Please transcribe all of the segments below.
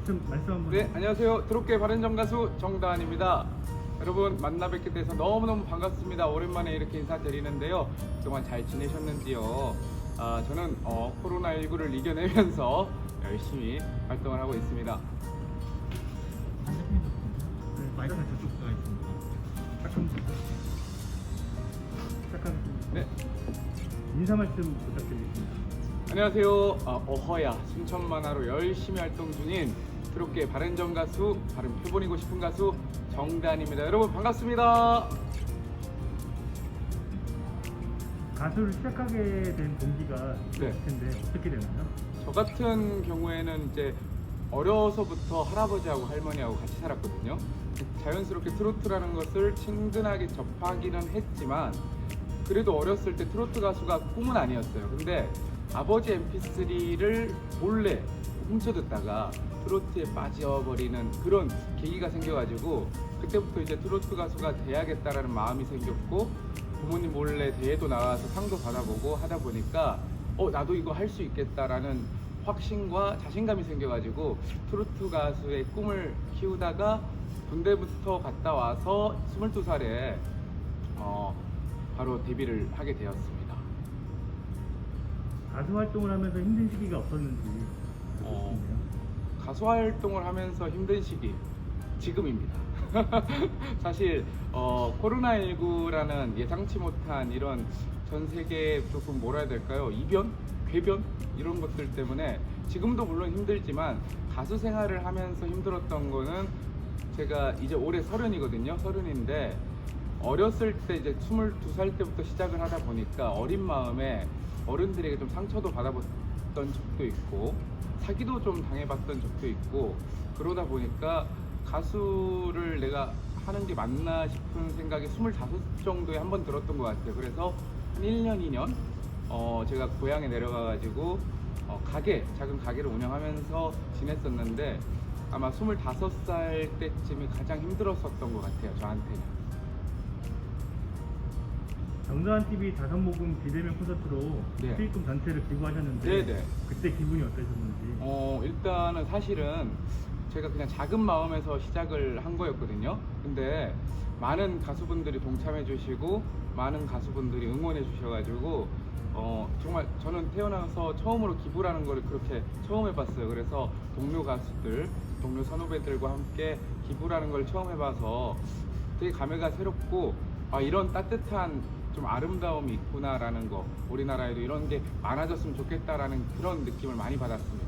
말씀 한번. 네, 안녕하세요. 트롯계 바른정 가수 정다은입니다. 여러분 만나 뵙게 돼서 너무너무 반갑습니다. 오랜만에 이렇게 인사드리는데요. 그동안 잘 지내셨는지요? 저는 코로나19를 이겨내면서 열심히 활동을 하고 있습니다. 네, 마이크는 저쪽 가 있습니다. 시작하겠습니다. 네, 인사 말씀 부탁드리겠습니다. 안녕하세요. 어허야 순천 만화로 열심히 활동 중인 트롯계 바른정 가수, 바른 표본이고 싶은 가수 정다은입니다. 여러분 반갑습니다. 가수를 시작하게 된 동기가 네. 있을 텐데 어떻게 되나요? 저 같은 경우에는 이제 어려서부터 할아버지하고 할머니하고 같이 살았거든요. 자연스럽게 트로트라는 것을 친근하게 접하기는 했지만 그래도 어렸을 때 트로트 가수가 꿈은 아니었어요. 근데 아버지 mp3를 몰래 훔쳐듣다가 트로트에 빠져버리는 그런 계기가 생겨가지고 그때부터 이제 트로트 가수가 돼야겠다라는 마음이 생겼고 부모님 몰래 대회도 나와서 상도 받아보고 하다 보니까 나도 이거 할 수 있겠다라는 확신과 자신감이 생겨가지고 트로트 가수의 꿈을 키우다가 군대부터 갔다 와서 22살에 바로 데뷔를 하게 되었습니다. 가수 활동을 하면서 힘든 시기가 없었는지 알고 싶네요. 가수 활동을 하면서 힘든 시기 지금입니다. 사실 코로나19라는 예상치 못한 이런 전 세계 조금 뭐라 해야 될까요? 이변? 궤변? 이런 것들 때문에 지금도 물론 힘들지만 가수 생활을 하면서 힘들었던 거는 제가 이제 올해 30이거든요. 30인데 어렸을 때 이제 22살 때부터 시작을 하다 보니까 어린 마음에 어른들에게 좀 상처도 받아봤던 적도 있고 사기도 좀 당해봤던 적도 있고 그러다 보니까 가수를 내가 하는 게 맞나 싶은 생각이 25 정도에 한 번 들었던 것 같아요. 그래서 한 1년, 2년 제가 고향에 내려가가지고 작은 가게를 운영하면서 지냈었는데 아마 25살 때쯤이 가장 힘들었었던 것 같아요. 저한테는. 정다은 TV 5모금 비대면 콘서트로 네. 수익금 전체를 기부하셨는데 네네. 그때 기분이 어떠셨는지. 일단은 사실은 제가 그냥 작은 마음에서 시작을 한 거였거든요. 근데 많은 가수분들이 동참해 주시고 많은 가수분들이 응원해 주셔가지고 정말 저는 태어나서 처음으로 기부라는 거를 그렇게 처음 해봤어요. 그래서 동료 가수들, 동료 선후배들과 함께 기부라는 걸 처음 해봐서 되게 감회가 새롭고 이런 따뜻한 좀 아름다움이 있구나라는 거, 우리나라에도 이런 게 많아졌으면 좋겠다라는 그런 느낌을 많이 받았습니다.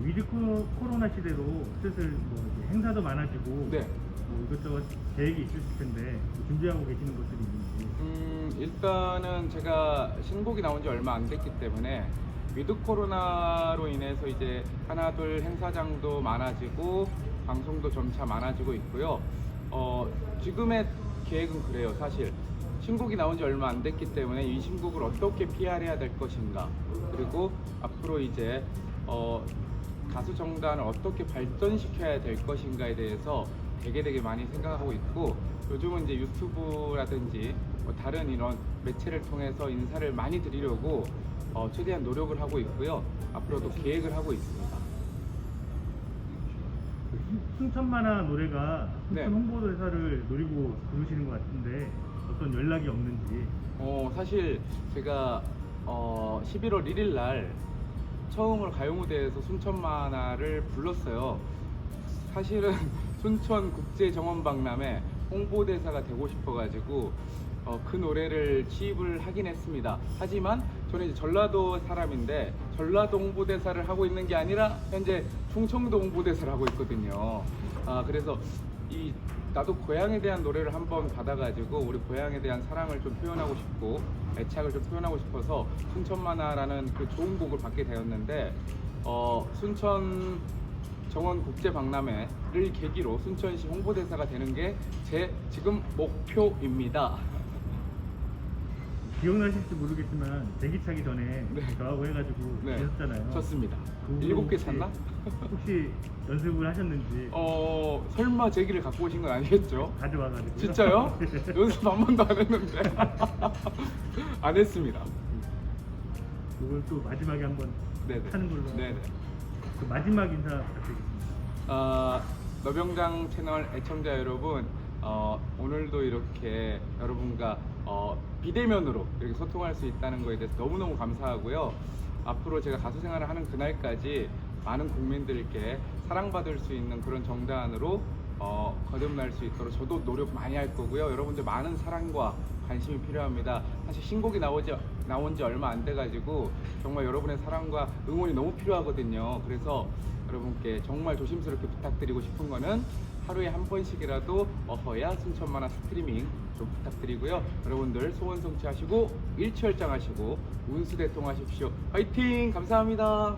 위드 코로나 시대로 슬슬 뭐 이제 행사도 많아지고 네. 뭐 이것저것 계획이 있을 텐데 준비하고 계시는 것들이 있는지. 일단은 제가 신곡이 나온 지 얼마 안 됐기 때문에 위드 코로나로 인해서 이제 하나 둘 행사장도 많아지고 방송도 점차 많아지고 있고요. 지금의 계획은 그래요. 사실 신곡이 나온 지 얼마 안 됐기 때문에 이 신곡을 어떻게 PR해야 될 것인가, 그리고 앞으로 이제 가수 정다은을 어떻게 발전시켜야 될 것인가에 대해서 되게 많이 생각하고 있고, 요즘은 이제 유튜브라든지 뭐 다른 이런 매체를 통해서 인사를 많이 드리려고 최대한 노력을 하고 있고요. 앞으로도 계획을 하고 있습니다. 순천만화 노래가 순천 네. 홍보대사를 노리고 부르시는 것 같은데 어떤 연락이 없는지. 사실 제가 11월 1일 날 처음으로 가요무대에서 순천만화를 불렀어요. 사실은 순천국제정원박람회 홍보대사가 되고 싶어가지고 그 노래를 취입을 하긴 했습니다. 하지만 저는 이제 전라도 사람인데 전라도 홍보대사를 하고 있는 게 아니라 현재 충청도 홍보대사를 하고 있거든요. 그래서 나도 고향에 대한 노래를 한번 받아가지고 우리 고향에 대한 사랑을 좀 표현하고 싶고 애착을 좀 표현하고 싶어서 순천만화라는 그 좋은 곡을 받게 되었는데 순천 정원국제박람회를 계기로 순천시 홍보대사가 되는 게 제 지금 목표입니다. 기억나실지 모르겠지만 대기 차기 전에 네. 저하고 해가지고 네, 계셨잖아요. 쳤습니다. 그 7개 혹시- 찼나? 혹시 연습을 하셨는지 설마 제기를 갖고 오신 건 아니겠죠? 가져와가지고. 진짜요? 연습 한 번도 안 했는데. 안 했습니다. 이걸 또 마지막에 한번 네네. 하는 걸로. 네네. 그 마지막 인사 부탁드리겠습니다. 너병장 채널 애청자 여러분, 오늘도 이렇게 여러분과 비대면으로 이렇게 소통할 수 있다는 것에 대해서 너무너무 감사하고요. 앞으로 제가 가수 생활을 하는 그날까지 많은 국민들께 사랑받을 수 있는 그런 정다은으로 거듭날 수 있도록 저도 노력 많이 할 거고요. 여러분들 많은 사랑과 관심이 필요합니다. 사실 신곡이 나온 지 얼마 안 돼가지고 정말 여러분의 사랑과 응원이 너무 필요하거든요. 그래서 여러분께 정말 조심스럽게 부탁드리고 싶은 거는 하루에 한 번씩이라도 어허야 순천만화 스트리밍 좀 부탁드리고요. 여러분들 소원 성취하시고 일취월장하시고 운수대통하십시오. 화이팅! 감사합니다.